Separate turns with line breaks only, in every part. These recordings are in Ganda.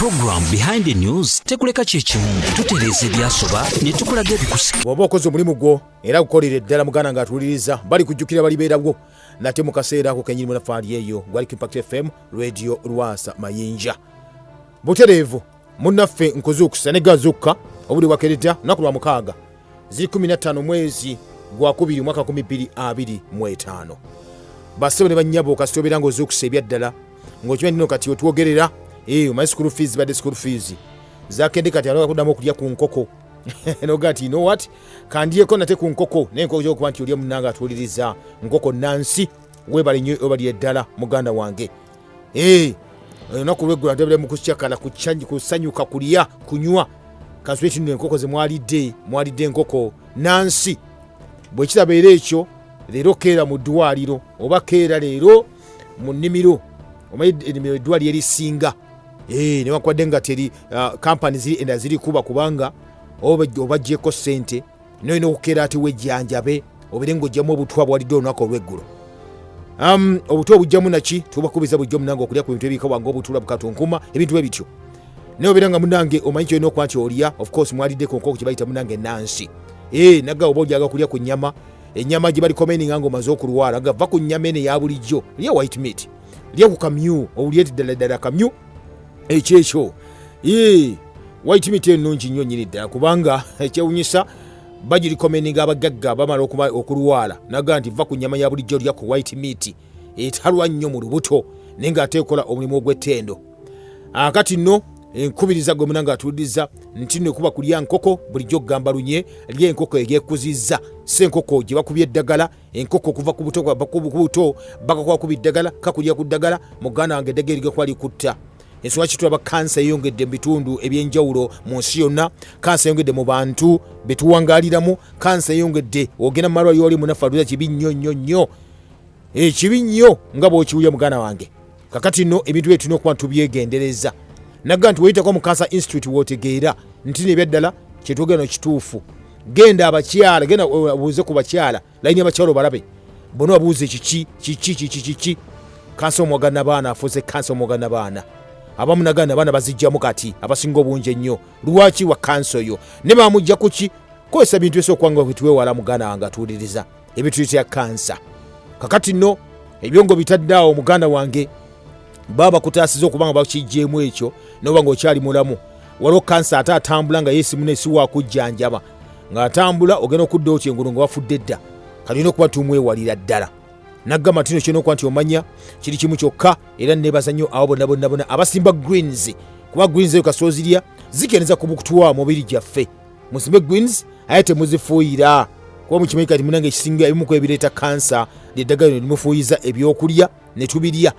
program behind the news tekuleka kyekimu tutereze byasoba ne tukulaga ebikusiga
bw'oba okoze omulimu gwo era gukolera eddala muganda ng'atuwuliriza bali kujjukira balibeerabwo nate mu kaseera ako kenyini munafaali eyo gwali Impact FM Radio Rwasa Mayinja butereevu munnaffe nkuzuukusa ne gazuuka obuli wakereta naku lwa mukaaga ziri 15 mwezi gwa 2 mwaka 2025 basebo ne bannyabo kasito obeera ng'ozuukusa ebyaddala ng'okimanyi nno kati otwogerera my school fees bad school fees zakende kati aloka kudamu okulya ku nkoko nogati you know what kandieko nate ku nkoko n'enkoko yo kwanti oli munanga atuliriza nkoko nansi webali nnyo obali eddala muganda wange nakulwegula ndebele mu kusyakala kuchanji kusanyuka kulya kunywa kasweti n'enkoko ze mwalidde enkoko nansi bwe kirabeera ekyo leero keera mu ddwaliro oba keera leero mu nnimiro omanyi eddwaliro erisinga ne wakwadde nga teri company ziri enda ziri kuba kubanga obajjeko ssente noyina okukeera ati wejjanjabe obere ng'ojjamu obutwa bwalidde olunaku olw'eggulo obutwa obujjamu naki tubakubiza bujja munange okulya ku bintu ebika wange obutula bukatunkuma ebintu ebityo naye obeera nga munange omanyi kyolina okuba nti olya of course mwalidde ku nkoko kye bayita munange nansi nagga oba olyaga kulya ku nnyama ennyama gye bali commeninga ng'omaze okulwala gava ku nnyama eno eya bulijjo lya white meat lya ku kamyu owulyeti ddala kamyu ekyekyo white meat ennungi nnyo nnyini ddala kubanga ekyewunyisa bagiri commeninga abagagga bamala okulwala naga nti va ku nnyama ya bulijjo lya ku white meat etalwa nnyo mu lubuto naye ng'ate ekola omulimu ogw'ettendo kati nno enkubiriza gwe munanga atuwuliriza nti nno kuba kulya nkoko bulijjo okugamba lunye lya enkoko egyekuzizza si enkoko gye bakubya eddagala enkoko okuva ku buto bakakuba kuba eddagala kakulya ku ddagala muganda wange eddagala erigekuba likutta ensonga kitulaba kansa eyongedde mu bitundu ebyenjawulo mu nsi yonna kansa eyongedde mu bantu betuwangaaliramu kansa eyongedde ogenda mu malwaliro oli munafaluza kibi nnyo kibi nnyo nga bw'okiwulya muganda wange kakati nno ebintu bye tulina okuba tubyegendereza nagga nti weyitako mu Cancer Institute wootegeera nti nebyaddala kyetwogera no kituufu genda abakyala genda obuuze ku bakyala layini abakyala obalabe bona babuuze kiki kansa omwagana baana afuuse kansa omwagana baana abamu nagana baana bazijjamu kati abasinga obungi ennyo lwaki wa kansa oyo ne bamujja kuki kozesa bintu esookwanga bwetuwewala muganda wange atuwuliriza ebituyitira kansa kakati nno ebyongo bitaddeawo muganda wange baba kutaasiza okubanga bakijjeemu ekyo noba ng'okyali mulamu waliwo kansa ate atambula nga yeesimu nesi wakujjanjaba ng'atambula ogenda okudda otyo engulu nga wafudde dda kati olina okuba tumwewalira ddala naggamba tino kyona okuba nti omanya kiri kimu kyokka era neebaza nnyo abo bonna abasimba greens kuba greens eyo kasoozirya zikeneza ku bukutwa mubiri gyaffe musimbe greens aye temuzifuuyira kuba mukimanyi kati munange ekisinga ebimu ku ebireeta kansa lyeddagala lino limufuuyiza ebyokulya ne tubirya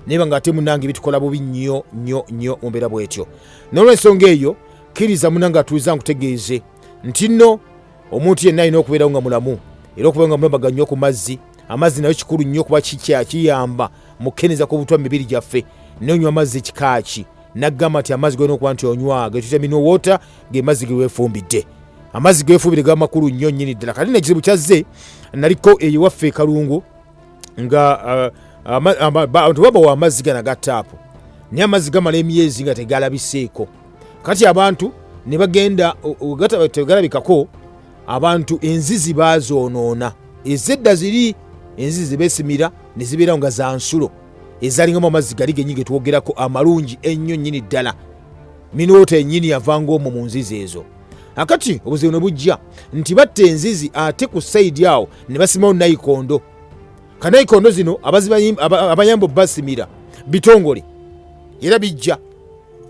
naye ng'ate munange bitukola bubi nnyo mu mbeera bwetyo n'olw'ensonga eyo kkiriza munange atuuliza nkutegeeze nti nno omuntu yenna alina okubeerawo nga mulamu era okubeera nga mulabaga nnyo ku mazzi amazzi nayo kikulu nnyo kuba kiyamba mu kkeneza k'obutwa mu mibiri gyaffe n'onywa amazzi kikaaki naggamba nti amazzi golina okuba nti onywa getuyita mineral water ge mazzi ge weefumbidde amazzi ge weefumbidde gaba makulu nnyo nnyini ddala kati nekizibu kyazze naliko eyo waffe kalungu nga abantu babawa amazzi gana ga taapu naye amazzi gamala emyezi nga tegalabiseeko kati abantu ne bagenda tegalabikako abantu enzizi bazoonoona ezedda ziri enzizi beesimira ne zibeerawo nga za nsulo ezalingamu amazzi gali gennyini getwogerako amalungi ennyo nnyini ddala minoota ennyini yavanga omwo mu nzizi ezo akati obuzibu ne bujja nti batta enzizi ate ku sayidi awo ne basimawo nayikondo kanayikondo zino abayambo basimira bitongole era bijja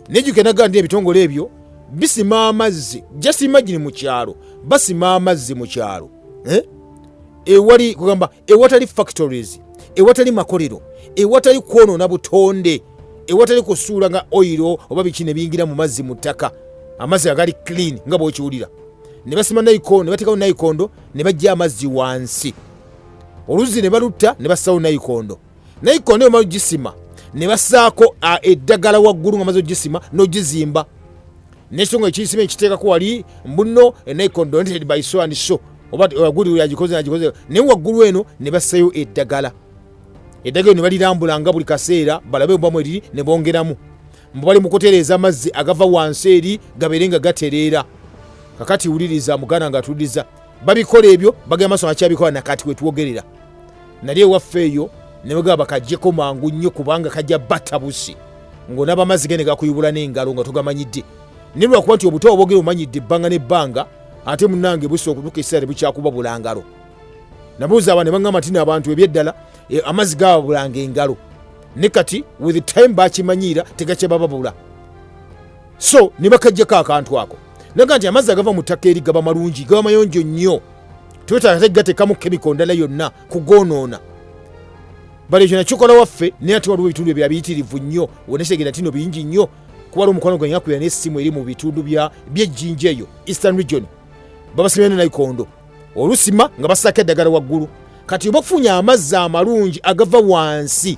nejukenaga ndi ebitongole ebyo bisima amazzi just imagine mu kyalo basima amazzi mu kyalo ewali kugamba ewatali factories ewatali makolero ewatali kwonoona butonde ewatali kusuula nga oilo oba bikine bingira mu mazzi mu ttaka amazzi agali clean nga bw'okiwulira ne basima nayikondo ne bateekawo nayikondo ne bajja amazzi wansi oluzzi ne balutta ne bassawo nayikondo eyo malu gisima ne bassaako eddagala waggulu nga maze ogisima n'ogizimba n'ekisonga ekiyisima ekiteekako wali mbuno nayikondo rented by so and so oba waggulu yagikoze naye waggulu eno ne bassayo eddagala ne balirambulanga buli kaseera balabe obamu eriri ne bongeramu mbali mukutereeza amazzi agava wansi eri gabeere nga gatereera. Kakati wuliriza muganda nga atuliza babikola ebyo bagamba maso akyabikola nakati wetwogerera nali ewaffe eyo ne bagamba kajjeko mangu nnyo kubanga kajja batta busi ng'onaba amazzi gene gakuyubula n'engalo nga togamanyidde ne lwakuba nti obuto obwogere omanyidde ebbanga n'ebbanga ate munnange busi okutuuka ekiseera tebukyakuba ngalo. Nabuuza abantu ne baŋŋamba nti abantu ebyeddala amazzi gababulanga engalo ne kati with time bakimanyiira tegakyebababula. So ne bakajjako akantu ako naga nti amazzi agava mu ttaka eri gaba malungi gaba mayonjo nnyo twetaaga tegatekamu kemiko ndala yonna kugonoona. Bale ekyo nakikola waffe naye ate waliwo ebitundu ebyo biyitirivu nnyo wonesegera tino bingi nnyo kuba waliwo omukwano gwe nyakuira n'essimu eri mu bitundu by'ejjinja eyo Eastern Region babasimira ne nayikondo olusima nga bassaako eddagala waggulu. Kati oba okufunya amazzi amalungi agava wansi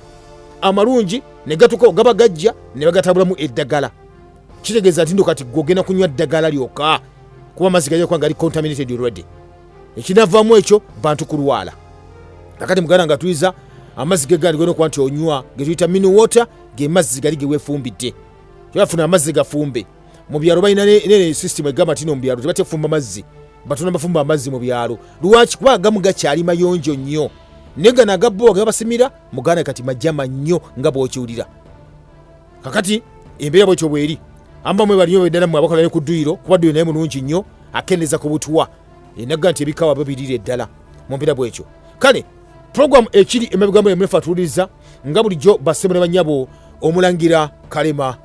amalungi ne gatuka gaba gajja ne bagatabulamu eddagala kitegeeza nti ndo kati gwogenda kunywa ddagala lyokka kuba amazzi gajja kuba gali contaminated already. Ekinavaamu ekyo bantu kulwala. Kakati muganda nga tuyiza amazzi ge gali gona okuba nti onywa ge tuyita mineral water ge mazzi gali ge weefumbidde kyafuna amazzi gafumbe. Mu byalo balina ne system egamba tino mu byalo tebatefumba mazzi batuna bafumba amazzi mu byalo. Lwaki? Kuba agamu gakyali mayonjo nnyo ne gano agabbo gabasimira muganda kati majjama nnyo nga bw'okiwulira. Kakati embeera bwekyo bweri ambamwe balinyo beddala mu abakola ne ku dduyiro kuba dduyiro naye mulungi nnyo akendeeza ku butuwa enaga nti ebikawa babirira eddala mu mbeera bwekyo. Kale program ekiri emabegamba emrefa atuliza nga bulijjo bassebo ne bannyabo omulangira Kalema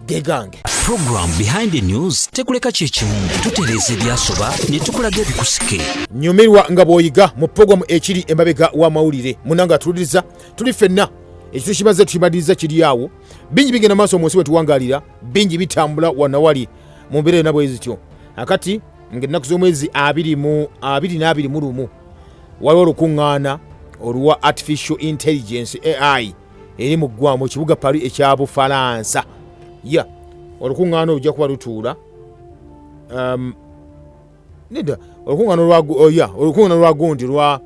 Gegange.
Program Behind the News tekuleka kyekimu tutereeza ebyasoba ne tukulaga ebikusike.
Nyumirwa nga bw'oyiga mu program ekiri emabega wa Mawulire munanga atuliza tuli ffenna ekyo kimaze tukimaliriza kiri awo bingi bigenda maaso mu nsi bwe tuwangalira bingi bitambula wanawali mu mbeera yonna bwezityo. Akati ng'ennaku z'omwezi 2021 waliwo olukuŋŋaana olwa artificial intelligence AI eri mu ggwa mu kibuga Paris ekya Bufalansa. Olukuŋŋaana olujja kuba lutuula olukuŋŋaana lwa gundi lwa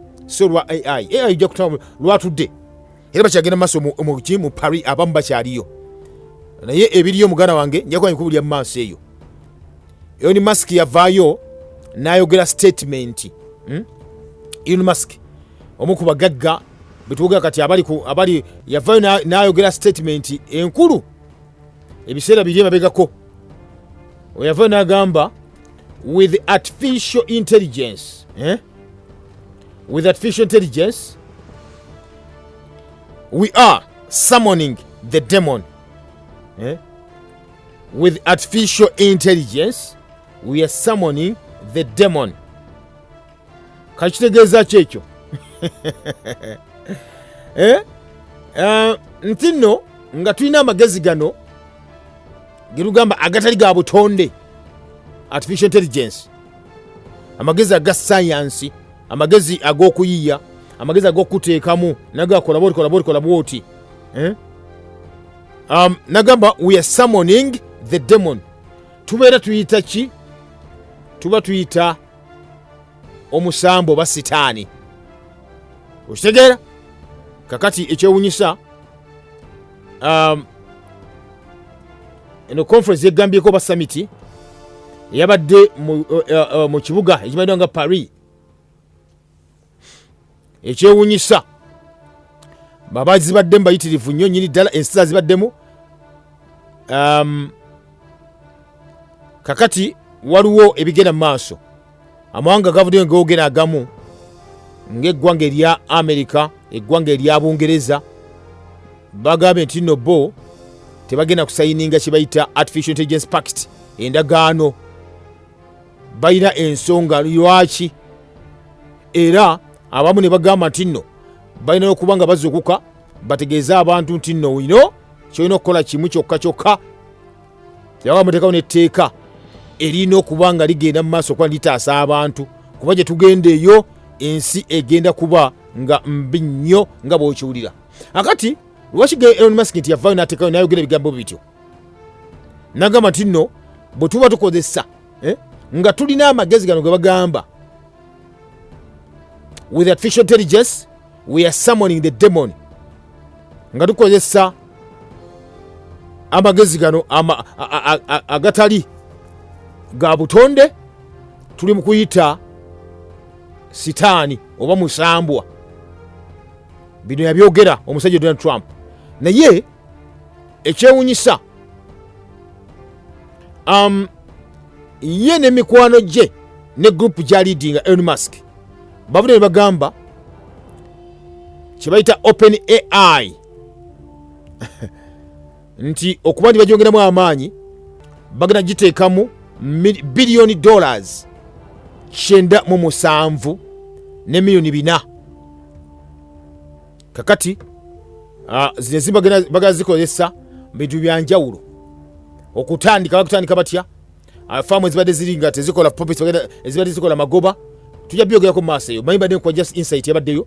AI ujja kutambula lwatudde era bakyagenda maaso mu Paris abamu bakyaliyo naye ebiriyo muganda wange nja kuba nkubulya mu maaso eyo. Elon Musk yavaayo n'ayogera statement. Elon Musk omu ku bagagga betuwogera kati abali yavaayo n'ayogera statement enkulu ebiseera biri emabegako. Oyavaayo n'agamba with artificial intelligence we are summoning the demon. With artificial intelligence we are summoning the demon. Kakitegeeza kyekyo nti nno nga tulina amagezi gano gerugamba agatali ga butonde artificial intelligence amagezi aga science amagezi ag'okuyiya amagezi ag'okuteekamu nagakola bwoti nagamba we are summoning the demon. Tubeera tuyita ki? Tuba tuyita omusambo oba sitaani. Okitegeera? Kakati ekyewunyisa eno conference yegambyeko ba summit yabadde mu kibuga ekimanyiddwa nga Paris. Ekyewunyisa baba zibaddemu bayitirivu nnyo nnyini ddala ensi zibaddemu. Kakati waliwo ebigenda mu maaso amawanga gavuddeyo ng'ogera agamu ng'eggwanga erya Amerika eggwanga erya Bungereza bagambye nti nno bo tebagenda kusayininga kye bayita artificial intelligence pact endagaano. Balina ensonga lwaki era abamu ne bagamba nti nno balina okuba nga bazuukuka bategeeza abantu nti nno ino kyolina okukola kimu kyokka yaba muteekawo n'etteeka erina okuba nga ligenda mu maaso okuba litaasa abantu kuba gye tugenda eyo ensi egenda kuba nga mbi nnyo nga bw'okiwulira. Akati lwaki Elon Musk nti yavaayo n'ateekayo n'ayogera ebigambo bityo n'agamba nti nno bwe tuba tukozesa nga tulina amagezi gano ge bagamba with artificial intelligence we are summoning the demon nga tukozesa amagezi gano agatali ga butonde tuli mu kuyita sitaani oba musambwa. Bino yabyogera omusajja Donald Trump. Naye ekyewunyisa ye n'emikwano gye ne group gy'alidinga Elon Musk bavudde ne bagamba kye bayita Open AI nti okuba nti bagyongeramu amaanyi bagenda giteekamu billion dollars 907 ne million 4. Kakati zino ezimba bagenda zikozesa bintu byanjawulo okutandika batya faamu ezibadde ziri nga tezikola profits ezibadde zikola magoba tujja byogerako mu maaso eyo. Manyi badde kwa just insight yabaddeyo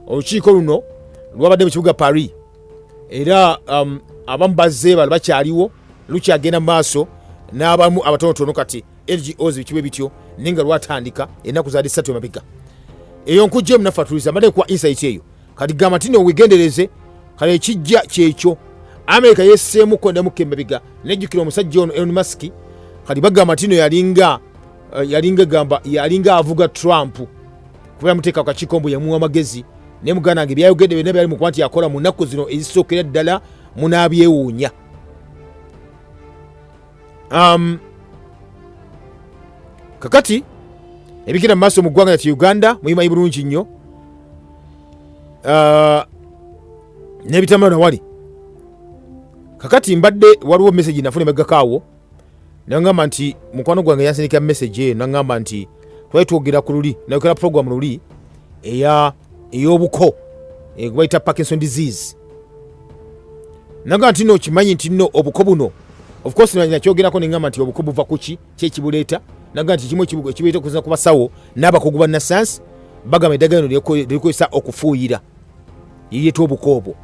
olukiiko luno lwabadde mu kibuga Paris era abamu bazze bali bakyaliwo lukyagenda mu maaso n'abamu abatonotono kati LGOs bikibe bityo ninga lwatandika ennaku zaali 3 emabega. Eyo nkujja munafatuluza badde kwa insight eyo kati gamba tino wegendereze kale ekijja kyekyo America yeseemu kondamu kemabega nejjukira omusajja ono Elon Musk kati bagamba tino yalinga avuga Trump kuba muteeka kakikombo yamuwa magezi ne mugana nge byayogedde bene byali mu kwati yakola mu nnaku zino ezisookera ddala munabyewuunya. Kakati ebigenda mu maaso mu ggwanga lyati Uganda muyimanyi bulungi nnyo n'ebitamala wali. Kakati mbadde waliwo message nafuna emegakaawo nangamba nti mukwano gwange yansindika message eyo nangamba nti twali twogera ku luli nayokola program luli ey'obuko bayita Parkinson disease. Nangamba nti no kimanyi nti no obuko buno of course nakyogerako nengamba nti obuko buva kuki kyekibuleeta nangamba nti kimu ekibuleeta okuza ku basawo n'abakugu ba nasansi bagamba eddagala lino likozesa okufuuyira yiyeta obuko obwo.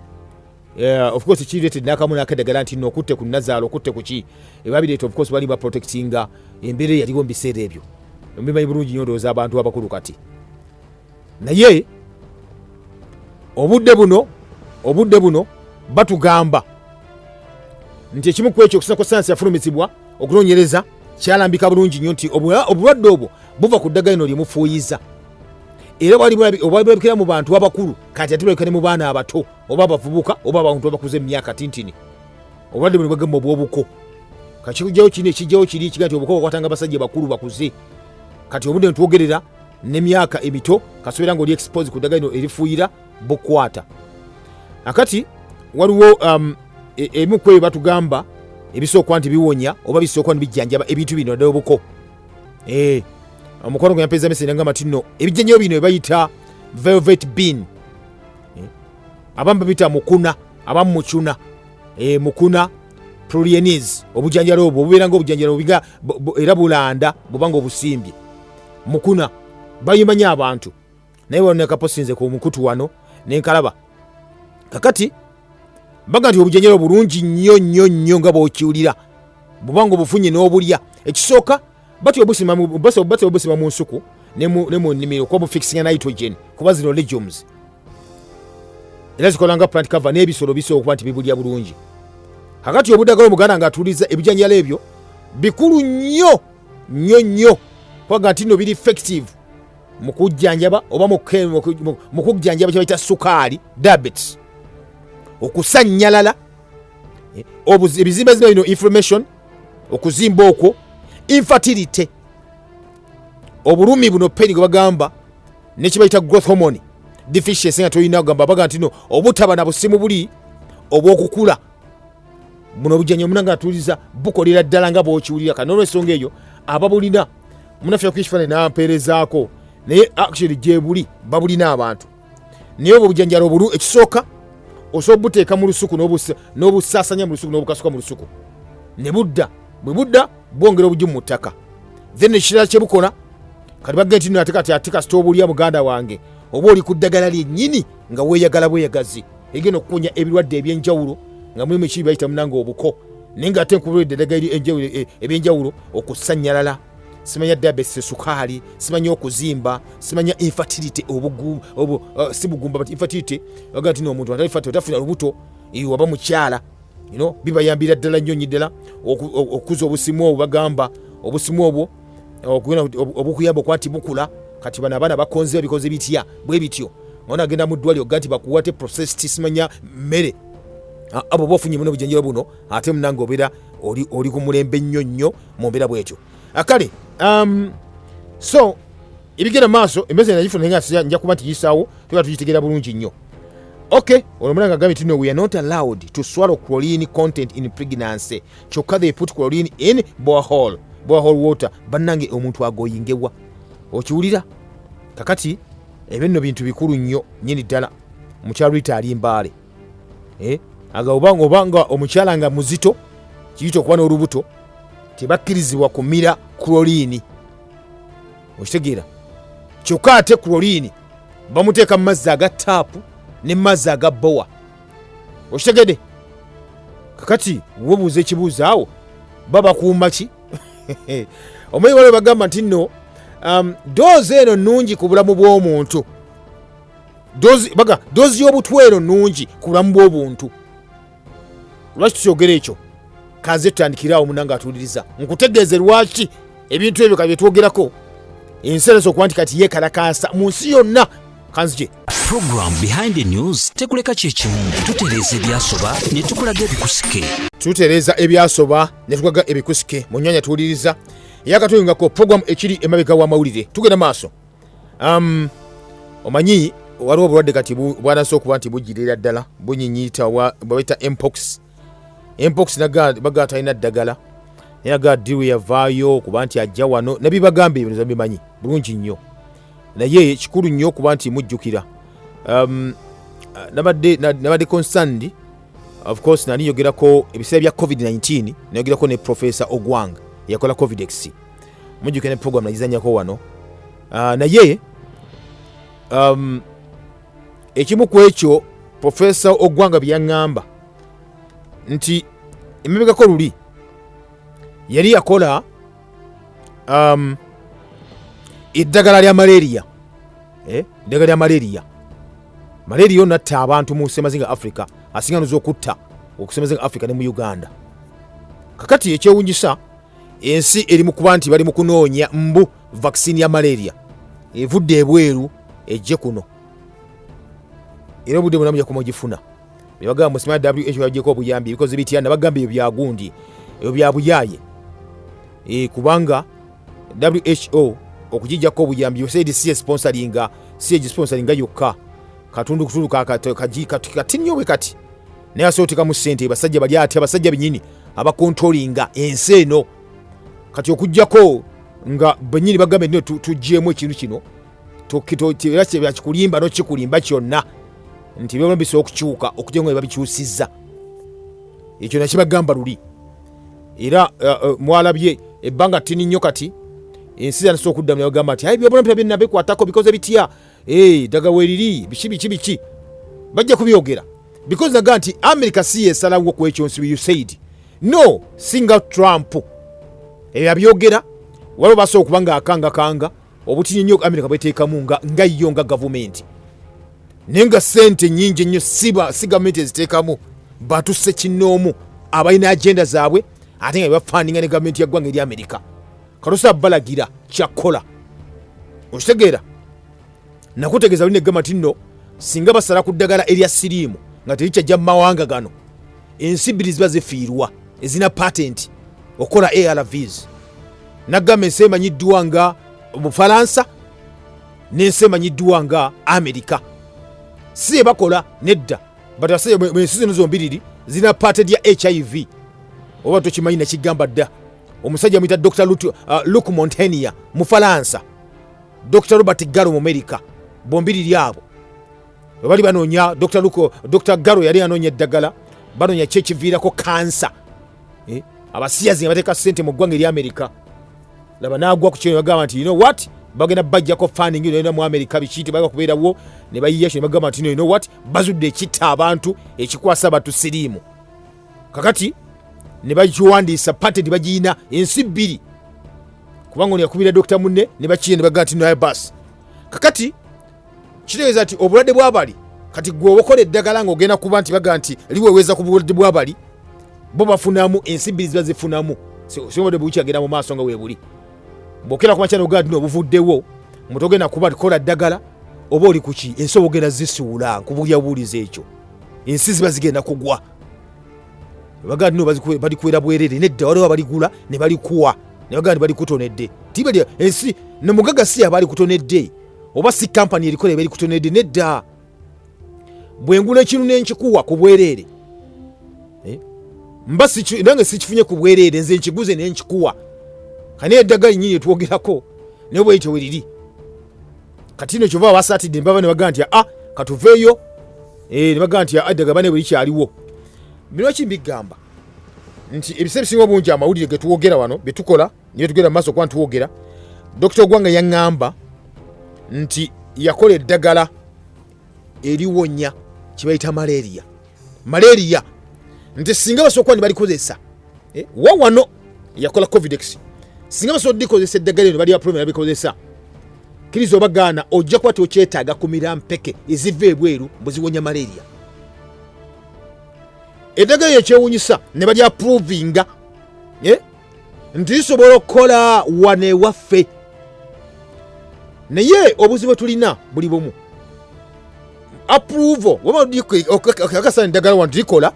Of course kireete nakamu n'akaddagala nti no okutte ku nazaalo okutte ku ki ebabireeta of course bali baprotectinga embeera yaliwo mu biseera ebyo mbimanyi bulungi nnyo ndowooza abantu abakulu kati. Naye obudde buno batugamba nti ekimu ku ekyo okusako sayansi yafulumizibwa okunoonyereza kyalambika bulungi nnyo nti obulwadde obwo buva ku ddagala lino lyemufuuyiza era obwalibulabikira mu bantu abakulu kati ate bulabika ne mu baana abato oba abavubuka oba abantu abakuze emyaka tintini. Obulwadde buno bwegamba obw'obuko kati ekijjawo kiri kiga nti obuko bukwatanga abasajja bakulu bakuze kati obudde ntwogerera n'emyaka emito kasobeera ng'oli expose ku ddagala lino erifuuyira bukwata. Akati waliwo ebimu ku ebyo batugamba ebisooka nti biwonya oba bisooka nti bijjanjaba ebintu bino ddala obuko. Omukwano gwe yampeza message nangamba nti no ebijjanjabo bino bayita velvet bean, abamu babita mukuna abamu mucuna. Mukuna prurienise obujjanjalo obwo bubeera ng'obujjanjalo bubiga era bulanda bubanga obusimbye. Mukuna bayimanya abantu naye wano nekaposinze ku mukutu wano nenkalaba. Kakati baga nti obujjanjalo bulungi nnyo nga bw'okiwulira bubanga obufunye n'obulya. Ekisooka bati obusima mu nsuku ne mu nnimiro kuba bufixinga nitrogen kuba zino legumes era zikolanga plant cover n'ebisolo bisooka okuba nti bibulya bulungi. Kakati obuddagala omuganda ng'atuuliza ebijjanjalo ebyo bikulu nnyo kwaga nti no biri effective mu kujjanjaba oba mu kujjanjaba kye bayita sukaali diabetes, okusannyalala, ebizimba zino bino inflammation, okuzimba okwo, infertility, obulumi buno peni gwe bagamba nekye bayita growth hormone deficiency nga toyina kugamba baga nti no obutaba na busimu buli obw'okukula buno obujjanjalo munanga atuuliza bukolera ddala nga bw'okiwulira. Kano olw'ensonga eyo ababulina munafya kukifaananyi n'ampeerezaako naye actually gye buli babulina abantu. Naye obwo obujjanjalo obulu ekisooka osobola obuteeka mu lusuku n'obusaasanya mu lusuku n'obukasuka mu lusuku ne budda bwe budda bwongera obugimu mu ttaka. Then ekirala kye bukola kati bagenda nti no ate kati ate kasita obulya muganda wange oba oli ku ddagala lyennyini nga weeyagala bweyagazi egenda okukunya ebirwadde ebyenjawulo nga mulimu ekiri bayita munanga obuko naye nga ate nkubulwadde eddagala ebyenjawulo okusannyalala, simanya diabetes, sukaali, simanya okuzimba, simanya infertility, si bugumba but infertility baga nti no omuntu atafuna lubuto waba mukyala bibayambira ddala nnyo ddala okukuza obusimu obwo bagamba obusimu obwo obukuyamba okwati bukula kati bano abaana bakonze bikoze bitya bwe bityo ng'ona agenda mu ddwaliro gati bakuwate processed simanya mmere abo bofunye muno bujanjalo buno ate munange obeera oli ku mulembe nnyo mu mbeera bwetyo akale so ebigenda maaso emmese nagifuna nga nja kuba ntigiyisaawo tuba tugitegeera bulungi nnyo okay olwomunanga agambye tino we are not allowed to swallow chlorine content in pregnancy kyokka they put chlorine in borehole water bannange omuntu agoyingewa okiwulira kakati ebinno bintu bikulu nnyo nyini ddala mukyalo lita ali mbaale obanga omukyala nga muzito kiyita okuba n'olubuto tebakkirizibwa kumira chlorine okitegeera kyokka ate chlorine bamuteeka mu mazzi aga taapu ne mazzi aga bowa okitegedde kakati wobuuza ekibuuzo awo babakuuma ki omanyi waliwo bagamba nti nno doozi eno nnungi ku bulamu bw'omuntu doozi y'obutwa eno nnungi ku bulamu bw'obuntu lwaki tukyogera ekyo kaze tutandikiraawo munanga atuuliriza nkutegeeze lwaki ebintu ebyo ka byetwogerako ensereso okuba nti kati yeekalakaasa mu nsi yonna kanzije
program behind the news tekuleka kyekimu tutereeza ebyasoba ne tukulaga ebikusike
tutereeza ebyasoba ne tukulaga ebikusike mu nnyanja tuwuliriza eyakatuyungako program ekiri emabega wa mawulire tugenda maaso omanyi waliwo obulwadde kati bwanase okuba nti bugirira ddala bunyinyita babaita mpox bagaa talina ddagala naye agaa diru yavaayo kuba nti ajja wano nebibagamba ebyo bimanyi bulungi nnyo naye kikulu nnyo okuba nti mujjukira nabadde concerned of course nani yogerako ebiseera bya covid-19 nayogerako ne professor Ogwang yakola covidex mujjukira ne program nagizanyako wano naye ekimu ku ekyo professor Ogwanga byaŋŋamba nti emabegako luli yali yakola eddagala lya malaria eddagala lya malaria natta abantu mu ssemazinga Africa asinganuza okutta okusemazinga Africa ne mu Uganda kakati ekyewunyisa ensi eri mu kuba nti bali mu kunoonya mbu vaccine ya malaria evudde ebweru ejje kuno era obudde bwonna mujja kumugifuna byebagamba musimanya WHO yagyeko obuyambi ebikoze bitya nabagamba ebyo byagundi ebyo byabuyaaye kubanga WHO okugijjako obuyambi yosaidi si sponsoringa yokka katundu kati nnyo bwe kati naye asobola mu ssente basajja bali ati abasajja benyini abakontrolinga ensi eno kati okujjako nga benyini bagambe nno tuggyemu ekintu kino kikulimba nokikulimba kyonna nti byona bisobola okukyuka okujja nga babikyusizza ekyo nakibagamba luli era mwalabye ebbanga ttini nnyo kati ensi zanasobola okuddamu nebagamba nti byobona byonna bikwatako bikoze bitya daga weriri biki bajja kubyogera because naga nti America si yesalawo ku ekyo nsi you said no singa Trump yabyogera waliwo basobola okuba nga akangakanga obutinyi nnyo America bweteekamu nga yo nga gavumenti nenga sente nyingi nnyo si gavumenti eziteekamu batuse kinnoomu abalina agenda zaabwe ate nga bafandinga ne gavumenti ya ggwanga eri America katosa balagira kyakola okitegeera nakutegeeza lune gamba tinno singa basala ku ddagala erya siriimu nga terikyajja mu mawanga gano ensi bbiri ziba zifiirwa ezina patent okola ARVs nagamba ensi emanyiddwa nga Bufalansa n'ensi emanyiddwa nga Amerika si bakola nedda but ensi zino zombiriri zina patent ya HIV oba tokimanyi nakigamba dda omusajja muyita Dr. Luc Montagnier mu Falansa Dr. Robert Gallo mu Amerika bombiriri abo bali banoonya Dr. Gallo yali anoonya eddagala banoonya kyekiviirako kansa abasiyazi nga bateeka ssente mu ggwanga eri Amerika laba naagwa ku kino bagamba nti you know what bagenda bajjako funding yonna mu Amerika bikiyite baga kubeerawo ne bayiya kino bagamba nti you know what bazudde ekitta abantu ekikwasa batu siriimu kakati ne bakiwandiisa patent bagiyina ensi bbiri kubanga ono yakubira dokita munne ne bakiye ne bagamba nti naye basi kakati kitegeeza nti obulwadde bwabali kati gwe obakola eddagala ng'ogenda kuba nti baga nti liweweeza ku bulwadde bwabali bo bafunamu ensimbi zibazifunamu singode buchi agenda mu maaso nga webuli bokera ku machano gadi no buvuddewo mutogenda kuba kola Eddagala oba oli kuki ensobo genda zisuula nkubulya bulize ekyo ensi zibazigenda kugwa bagandi no bali kwera bwerere nedda waliwo baligula ne balikuwa ne bagandi bali kutonedde tibali ensi ne mugaga si abali kutonedde oba si company erikola bali kutonedde nedda bwengula ekinu n'enkikuwa ku bwerere mbasi nange sikifunye ku bwerere nze nkiguze n'enkikuwa kane Eddagala nyinyi etwogerako ne bweyite weriri kati no kyova wasatidde mbaba ne bagandi katuveeyo ne bagandi Eddagala bane buli kyaliwo bino kimbigamba nti ebise bisinga obungi amawulire getuwogera wano betukola niyo tugenda maaso kwa ntuwogera Dr. Gwanga yaŋŋamba nti yakola Eddagala eriwonya kibayita malaria nti singa basooka ne balikozesa wano yakola Covidex singa basooka dikozesa Eddagala ne bali approve babikozesa kirizo bagana ojja kwati okyetaaga kumira mpeke eziva ebweru mbuziwonya malaria Eddagala yekyewunyisa ne bali approvinga nti lisobola okukola wane waffe naye obuzibu tulina buli bumu approval akakasa Eddagala wantu likola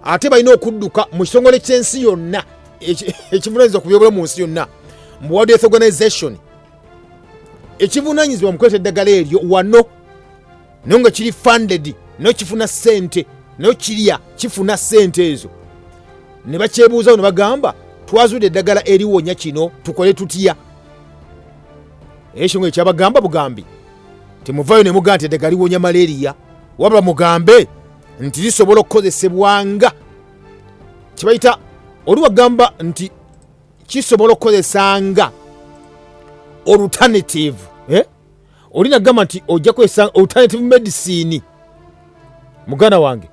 ate balina okudduka mu kitongole ky'ensi yonna ekivunanyizibwa ku byobulamu mu nsi yonna mu World Health Organization ekivunanyizibwa mu kuleeta Eddagala eryo wano naye nga kiri funded nayo kifuna ssente nayo kirya kifuna ssente ezo ne bakyebuuzawo ne bagamba twazudde Eddagala eriwonya kino tukole tutya ekyo ekyabagamba bugambi temuvayo ne mugamba nti Eddagala liwonya malaria wabula mugambe nti lisobola okukozesebwanga kibayita oli wagamba nti kisobola okukozesanga alternative oli nagamba nti ojja kukozesa alternative medicine muganda wange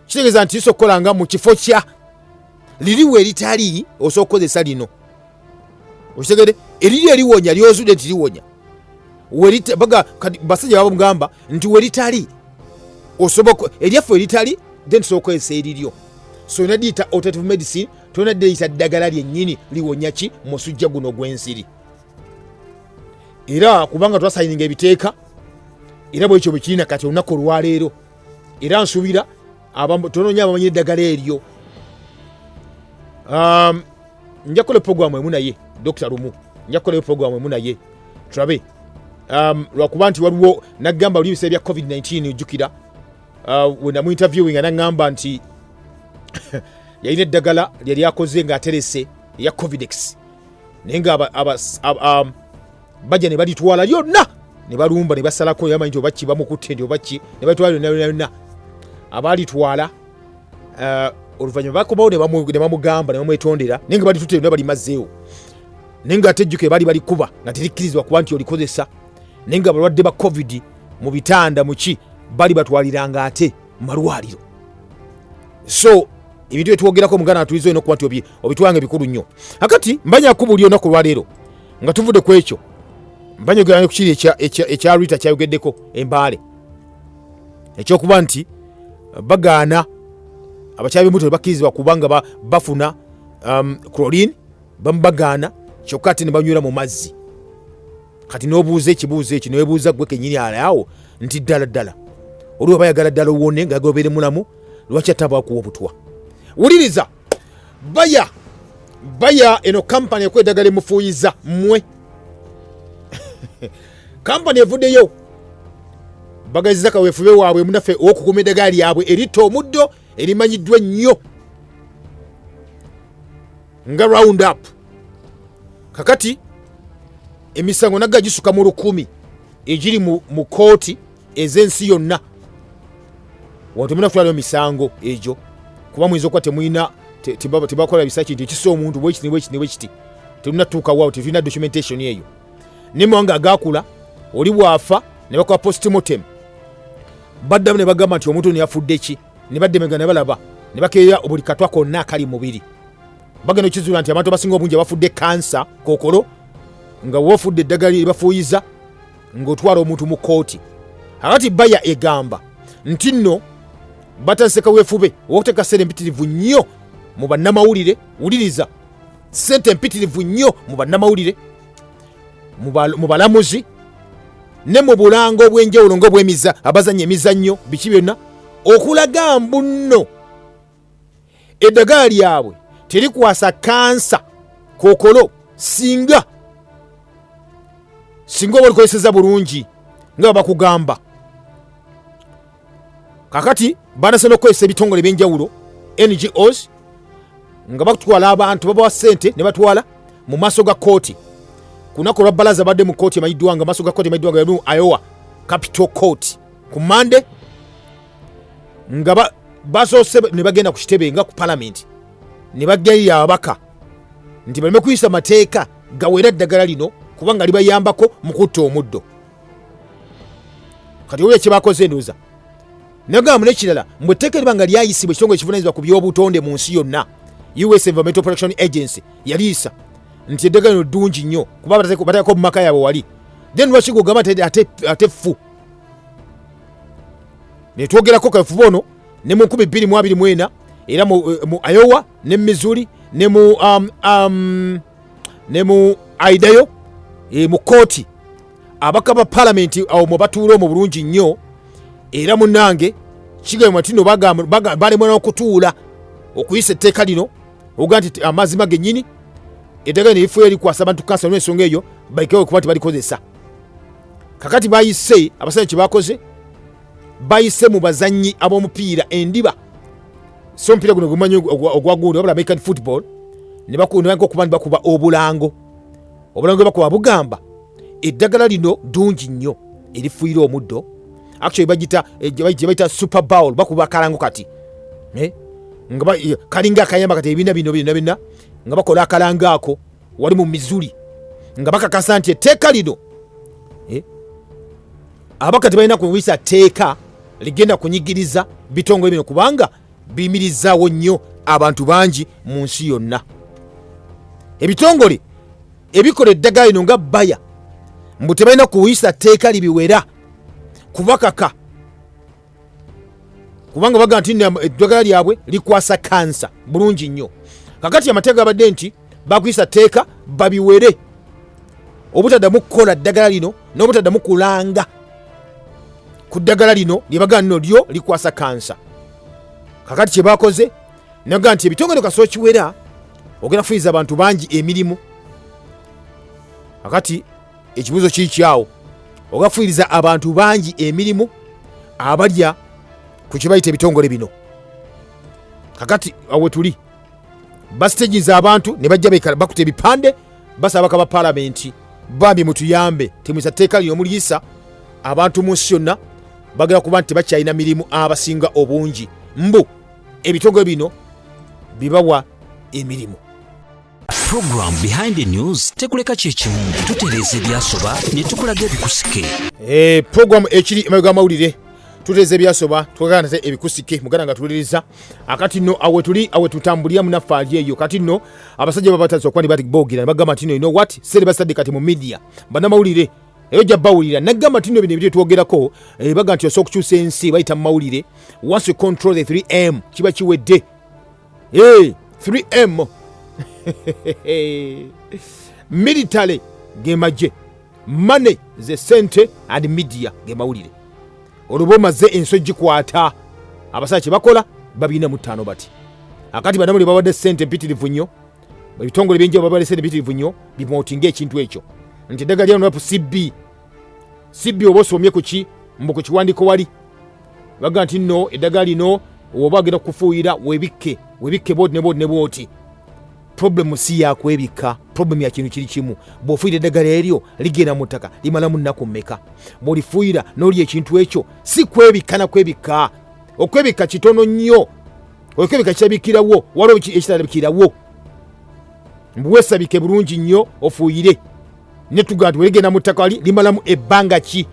kitegeeza nti lisobola okukolanga mu kifo kya liriwo eritali osobola okukozesa lino okitegede eriri eriwonya lyozudde nti liwonya basajja babamugamba nti weritali osobola eryaffe eritali then tusobola okukozesa eriryo so olina diyita alternative medicine tolina diyita Eddagala lyennyini liwonya ki musujja guno gw'ensiri era kubanga twasayininga ebiteeka era bwekyo bwekirina kati olunaku olwaleero era nsuubira tononya abamanyi Eddagala eryo nja kukola program emu naye Dr. Lumu nja kukola program emu naye tulabe lwakuba nti waliwo nagamba oli ebisa bya COVID-19 ojjukira we namu interviewing naŋŋamba nti yalina Eddagala lyali akoze ng'aterese eya Covidex naye nga bajja ne balitwala lyonna ne balumba ne basalako yamanyi nti obaki bamukutte nti obaki ne batwala lyonna abalitwala oluvannyuma bakomawo ne bamugamba ne bamwetondera naye nga balitutte lyonna balimazeewo naye nga ate ejjuke bali kuba nga terikkirizibwa kuba nti olikozesa naye nga balwadde ba COVID mu bitanda muki bali batwaliranga ate malwaliro so ebintu byetwogerako mugana atulizo ino kuba nti obitwanga bikulu nnyo akati mbanya kubuli olunaku lwaleero nga tuvudde ku ekyo mbanyogera ku kiri ekya Rita kyayogeddeko embaale ekyokuba nti bagaana abakyala b'embuto ne bakkirizibwa kubanga bafuna chlorine bamubagaana kyokka ate ne banywera mu mazzi kati n'obuuza ekibuuzo ekyo newebuuza gwe kennyini alaawo nti ddala olwo bayagala ddala owone nga gobeere mulamu lwaki atabakuwa obutwa wuliriza baya eno kampani ekwa Eddagala emufuuyiza mmwe kampani evuddeyo bagaziza kaweefube waabwe munaffe ow'okukuuma Eddagala lyabwe eritta omuddo erimanyiddwa ennyo nga Roundup kakati emisango nagga gisuka mu 100 egiri mu kooti ez'ensi yonna wantu muna kutwalayo misango egyo kuba muyinza okuba temuyina tebakola bisaaki nti ekisa omuntu bwekiti tetunatuuka waawo tetulina documentation eyo nemawanga agakula oli bwafa ne bakola postmortem baddamu ne bagamba nti omuntu ono yafudde ki ne baddemega ne balaba ne bakeera buli katwa konna akali mubiri bagenda okizuula nti abantu abasinga obungi abafudde kansa kookolo nga wofudde Eddagala libafuuyiza ng'otwala omuntu mu kooti akati baya egamba nti nno batanseka weefube okuteka ssente empitirivu nnyo mu bannamawulire. Wuliriza, ssente empitirivu nnyo mu bannamawulire, mu balamuzi ne mu bulango obw'enjawulo ng'obw'emiza abazannya emizannyo biki byonna, okulaga mbu nno eddagala lyabwe terikwasa kansa kookolo singa oba olikozeseza bulungi nga bakugamba. Kakati banasana okukozesa ebitongole ebyenjawulo NGOs nga batwala abantu babawa ssente ne batwala mu maaso ga kooti. Ku lunaku olwa bbalaza badde mu kooti emayiddwa nga maaso ga kooti emayiddwa nga yalimu Iowa Capital Court ku Monday, nga basoose ne bagenda ku kitebe nga ku Parliament ne baggalira ababaka nti baleme kuyisa mateeka gawera eddagala lino kubanga libayambako mu kutta omuddo. Kati olwo kyebakoze endowooza nagamba n'ekirala mbwe etteeka libanga lyayisibwa ekitongole ekivunaanyizibwa ku by'obutonde mu nsi yonna US Environmental Protection Agency yaliisa nti eddagala lino ddungi nnyo kuba bateekako mu maka yaabwe wali, then lwaki gogamba ate ffu. Ne twogerako kafuba ono ne mu 2024 era mu Iowa ne Missouri ne mu Idaho mu kooti abaka ba Parliament awo mu batuula mu bulungi nnyo, era munnange kigamba tino balemwa n'okutuula okuyisa etteeka lino oga nti amazima gennyini eddagala ne lifuuyo likwasa abantu kansa n'ensonga eyo balikewo kuba nti balikozesa. Kakati bayise abasajja kye bakoze bayise mu bazannyi ab'omupiira endiba, so omupiira guno gumanyi ogwagundi wabula American football, ne bakunda okuba nti bakuba obulango bakuba bugamba eddagala lino ddungi nnyo erifuuyira omuddo. Actually bagita Super Bowl bakuba akalango kati nga kalinga akayamba kati ebina bino nga bakola akalango ako wali mu Missouri nga bakakasa nti etteeka lino abakati balina kuyisa tteeka ligenda kunyigiriza bitongole bino kubanga biyimirizaawo nnyo abantu bangi mu nsi yonna. Ebitongole ebikola eddagala lino nga Bayer mbu tebalina kuyisa tteeka libiwera kubakaka kubanga baga nti eddagala lyabwe likwasa kansa bulungi nnyo. Kakati amateeka gabadde nti bakuyisa tteeka babiwere obutaddamu kukola ddagala lino n'obutaddamu kulanga ku ddagala lino lyebaga nno lyo likwasa kansa. Kakati kye bakoze naga nti ebitongole kasoo kiwera ogenda kufiiriza abantu bangi emirimu. Kakati ekibuuzo kikyawo ogenda kufiiriza abantu bangi emirimu abalya ku kye bayita ebitongole bino. Kakati awe tuli basitegiza abantu ne bajja bakuta ebipande basaba ababaka ba Parliament bambi mutuyambe temuyisa tteeka lino muliyisa abantu mu nsi yonna bagala kuba nti bakyalina mirimu abasinga obungi mbu ebitongole bino bibawa emirimu.
Program Behind the News tekuleka kyekimu tutereeza ebyasoba ne tukulaga ebikusike.
Program ekiri emabega Mawulire tutereeza ebyasoba tukagana nate ebikusike mugana nga tuliriza akati nno awe tutambulira munaffe ali eyo. Kati nno abasajja babataza okuba bati boogera ne bagamba nti you know what sere basadde kati mu media bannamawulire eyo jja bawulira nagamba nti nno bino ebyo twogerako baga nti osobola okukyusa ensi bayita mu mawulire once you control the 3M kiba kiwedde 3M military ge magye, money ze sente and media ge mawulire. Olwo maze ensojji kwata abasajja kye bakola babina mu ttaano bati akati banamuli bawadde sente mpitirivu nnyo ebitongole byenjawulo bawadde sente mpitirivu nnyo bimootinga ekintu ekyo nti eddagala lya Roundup CB oba osomye ku kiwandiiko wali baga nti nno eddagala lino oba agenda kufuuyira webikke booti ne booti. Problem si ya kwebika, problem ya kintu kiri kimu. Bw'ofuuyira eddagala eryo ligenda mu ttaka limalamu nnaku mmeka. Bw'olifuuyira n'olya ekintu ekyo si kwebika na kwebika. Okwebika kitono nnyo. Okwebika kirabikirawo waliwo ekitalabikirawo. Weesabike bulungi nnyo ofuuyire ne tugaa nti weligenda mu ttaka limalamu ebbanga ki.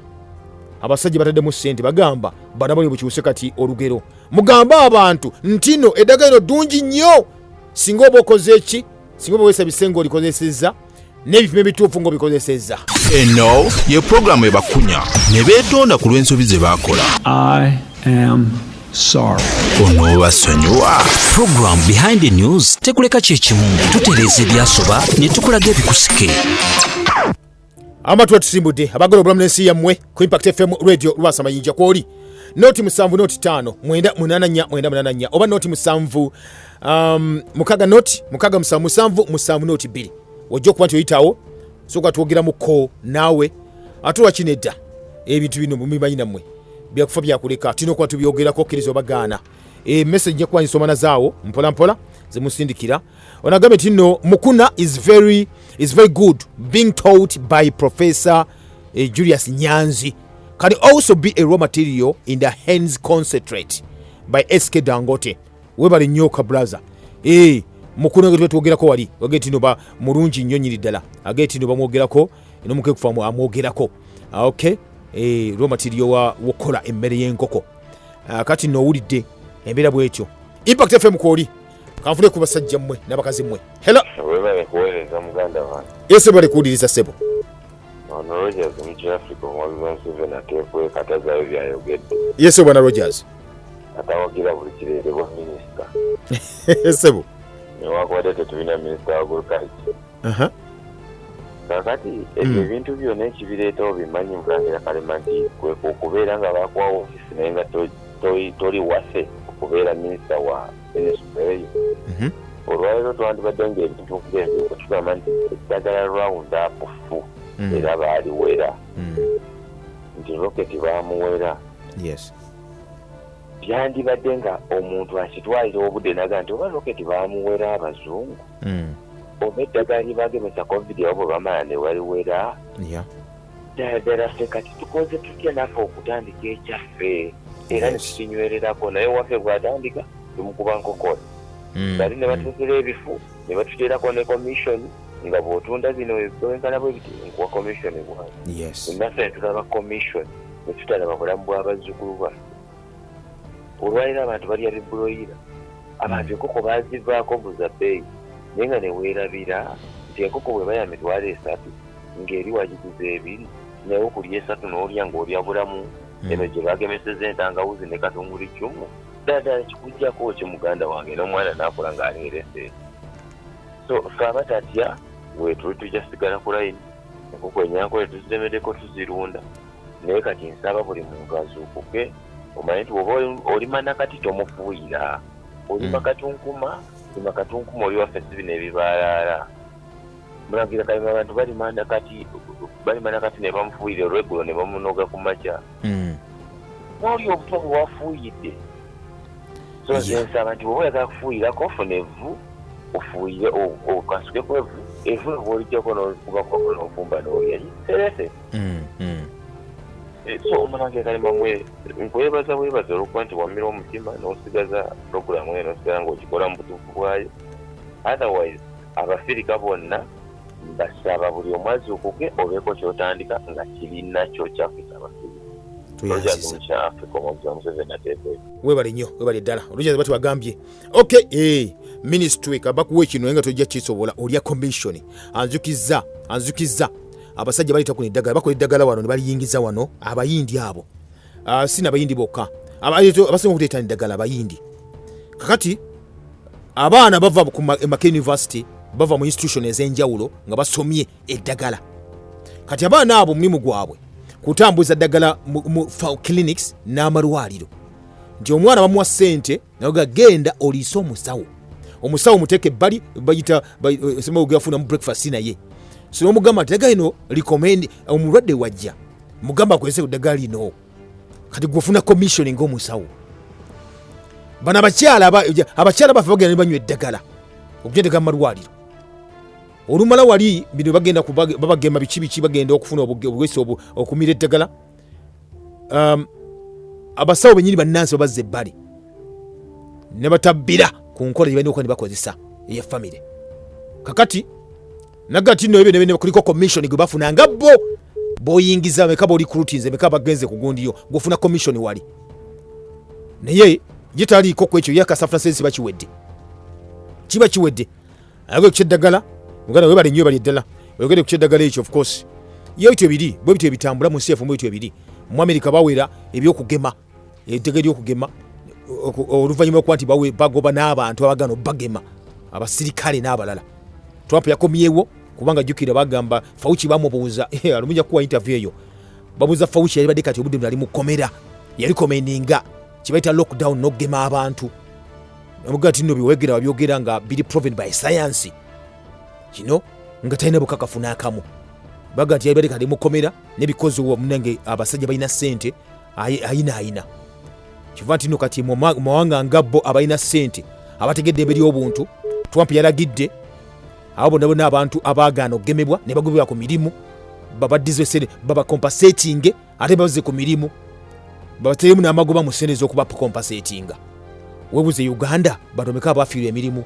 Abasajja bataddemu ssente bagamba banabali bukyuse kati olugero mugamba abantu ntino eddagala lino ddungi nnyo singa oba okoze eki singa oba weesabise ng'olikozesezza n'ebipimo ebituufu ng'obikozesezza.
Eno ye pulogulaamu ebakunya ne beetonda ku lw'ensobi ze baakola.
I am
sorry.
Onobasonyiwa. Program Behind the News tekuleka kyekimu tutereeza ebyasoba ne tukulaga ebikusike.
Amatu tusimbudde abagolo obulamu n'ensi yammwe ku Impact FM radio Lwasa Mayinja kwoli noti 7 noti 5 9 oba noti 7 mukaga noti mukaga 7 noti 2 ojja okuba nti oyitawo soka twogera muko naawe atulwa kinedda ebintu bino mubimanyi nammwe byakufa byakuleka tino okuba tubyogerako okkiriza obagaana message nja kuba nsoma zaawo mpola mpola zemusindikira onagambe tino mukuna is very good being taught by Professor Julius Nyanzi can also be a raw material in the hands concentrate by SK Dangote webale nyoka brother mukuna gwe tuogerako wali wageti no ba mulungi nnyo nyiri ddala ageti no bamwogerako eno muke kufamu amwogerako okay raw material wa wokola emmere y'enkoko kati no wulidde embeera bwetyo Impact FM kwoli kanfune ku basajja mmwe n'abakazi mmwe hello
webale kuweereza muganda wange
ese bali kuwuliriza sebo
ono Rogers Mukyafrika omwaluza Museveni ateekwe katazayo byayogedde
yesu bwana Rogers
atawagira buli kireere bwa minisita
sebo
newakuwadde tetulina minisita wa agriculture kakati ebyo ebintu byonna ekibireetawo bimanyi mulangira kalema nti okubeera nga bakwawo ofisi naye nga toli wase okubeera minisita wa minisita eyo olwaleero twandibadde ngaebintu okugenza tugamba nti eddagala Roundup fu era baaliwera nti roketi baamuwera byandibadde nga omuntu akitwalira obudde naga nti oba roketi baamuwera abazungu oba eddagala lyebagemesa covid abo bamala ne waliwera ddala ffe kati tukoze tutya naffe okutandika ekyaffe era netukinywererako naye waffe bwatandika tumukuba nkokora bali ne batutekera ebifu ne batuteerako ne commission nga bw'otunda zino ebiwenkana bwe biti nkuwa commission bwange naffe netulaba commission netutalaba bulamu bw'abazzukulu bwaffe olwaliro abantu balya bibuloyira abantu enkoko bazivaako buza bbeeyi naye nga neweerabira nti enkoko bwe baya mitwalo 3 ng'eri wagiguza 2 naye okulya 3 n'olya ng'olya bulamu eno gye bagemeseza entangawuzi ne katunguli kyumu ddala kikujjako kye muganda wange n'omwana n'akola ng'aleerese so ffe abatatya weetuli tujja sigala ku layini enkoko enyankole tuziremeddeko tuzirunda naye kati nsaba buli muntu azuukuke omanyi nti oba olima nakati tomufuuyira olima katunkuma lima katunkuma oli waffe si bino ebibaalaala mulangira kalima abantu balima nakati ne bamufuuyira olweggulo ne bamunoga ku makya n'oli obuto bwewafuuyidde so nsaba nti oba oyagala kufuuyirako ofuna evvu ofuuyire okasukeko evu ebwolijjako n'okubako n'ofumba n'olya serese so omulangira kalima mwe nkwebaza olwokuba nti wamira omutima n'osigaza programu eyo n'osigala ng'okikola mu butuufu bwayo otherwise abafirika bonna basaba buli omu azuukuke obeeko kyotandika nga kirina kyo kyafisa abafirika
webale nnyo webale ddala olujja bati bagambye okay ministry kabakuwa kino nga tojja kisobola olya commission anzukiza abasajja balita ku eddagala bakola eddagala wano ne baliyingiza wano abayindi abo sina abayindi bokka abasinga okuteetana eddagala abayindi kakati abaana bava ku Maka University bava mu institution ez'enjawulo nga basomye eddagala kati abaana abo mulimu gwabwe kutambuza ddagala mu clinics n'amalwaliro nti omwana bamuwa ssente naga genda oliisa omusawo muteeke ebbali bayita semagafuna mu breakfast naye so omugamba ddagala lino recommend omulwadde wajja mugamba akozese ku ddagala lino kati gwofuna commission ng'omusawo bano abakyala baffe bagenda ne banywa eddagala okujendeka mu malwaliro olumala wali bino bagenda babagema biki bagenda okufuna obugesi okumira eddagala abasawo benyini bannansi babazza ebbali ne batabbira ku nkola gye balina okuba ne bakozesa eya famire kakati nagati nno ebyo ne kuliko commission gwe bafuna nga boyingiza meka boli recruitinze meka bagenze ku gundiyo gofuna commission wali naye gitaliiko ku ekyo yakasafuna sensi kiba kiwedde agwe kukyedagala muganda webale nnyo bali ddala oyogere ku kyeddagala ekyo of course ye ebintu ebiri bwe bityo ebitambula mu nsi yaffe mu ebintu ebiri mu Amerika bawera ebyokugema eddagala ly'okugema oluvannyuma okuba nti bagoba n'abantu abagano bagema abasirikale n'abalala. Trump yakomyewo kubanga jjukira bagamba Fauci bamubuuza alumija kuwa interview eyo babuuza Fauci yali badde kati obudde bwali mukomera yali komeninga kibayita lockdown n'okugema abantu amuga ati nno biwegera wabyogera nga biri proven by science kino nga talina bukakafu n'akamu baga nti yali badde kati mukomera n'ebikozi omunange abasajja balina ssente ayina kiva nti nno kati mu mawanga ngabbo abalina ssente abategedde emberi y'obuntu Trump yalagidde abo bonna bonna abantu abaagaana okugemebwa ne bagobebwa ku mirimu babadizesere babakompensatinge ate baze ku mirimu babateremu n'amagoba mu ssente z'okubakompensatinga. Webuze Uganda batomeka abafiirwa emirimu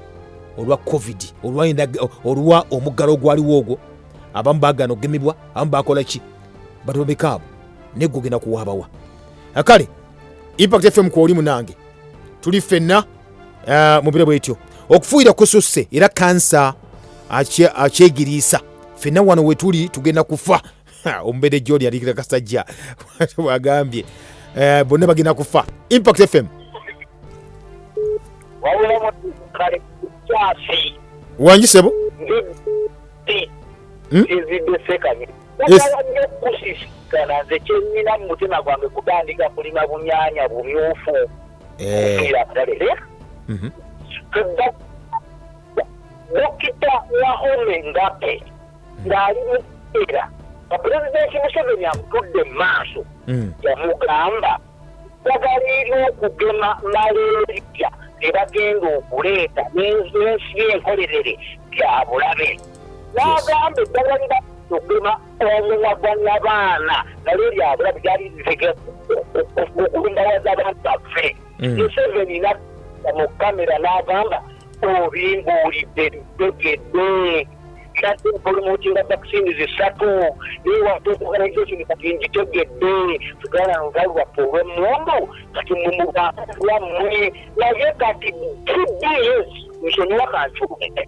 olwa covid olwa omuggalo ogwaliwo ogwo abamu baagaana okugemebwa abamu bakola ki batomeka abo neggo genda kuwaabawa akale Impact FM kwoli munange tuli ffenna mu biro bwetyo okufuuyira kususse era kansa akyegiriisa ffenna wano wetuli tugenda kufa omubeere gyoli alikira kasajja bwagambye bonna bagenda kufa. Impact FM wangi sebo
nze kyenyina mu mutima gwange kutandika kulima bunyanya bumyufu Dokita Wahome Ngape ng'ali mukiseera Pulezidenti Museveni amutudde mu maaso yamugamba bagalina okugema malaria ne bagenda okuleeta n'ensi y'enkolerere bya bulabe n'agamba eddagala lina okugema omumwa gw'abaana nalyo lya bulabe lyali litege okulumbawaza abantu baffe. Museveni n'adda mu kamera n'agamba obimbuulidde bitegedde kati promotinga vaccine zisatu niwatu organization kati ngitegedde tugana nvalu wapfe olw'emmundu kati mumubamwe naye kati 2 days nsonyiwa kancuumete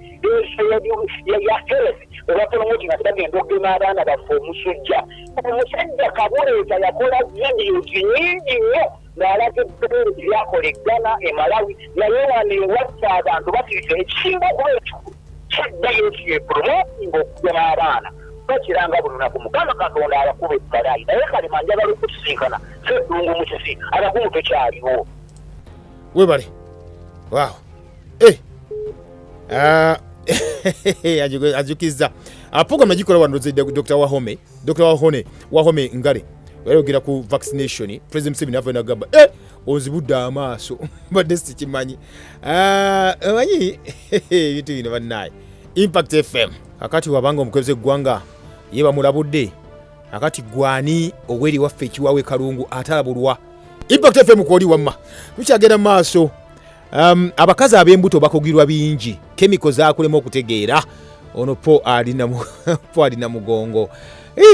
ya health oba promotinga tagenda okugema abaana baffe omusujja omusajja kabuleeta yakola videos nyingi nnyo n'alaga ebbere lyakola eggana e Malawi naye wano ewaffe abantu batiise ekisinga okuleeta kyaddayo promoting okugema abaana bakiranga buli lunaku Mukama Katonda abakuba ebbalaayi naye kalema njagala okutusinkana seddungu mu kisi abakumu tekyaliwo
webale wow ajukiza program agikola wano Dr. Wahome Ngale bayogera ku vaccination President Museveni ava nagamba ozibudde amaaso badde sikimanyi amanyi bintu bino bannaye. Impact FM akati wabanga omukweze gwanga yeba mulabudde akati gwani oweri waffe ekiwawe kalungu atalabulwa. Impact FM kwoli wamma tukyagenda maaso abakazi ab'embuto bakogirwa bingi chemicals akulema okutegeera ono po alina mugongo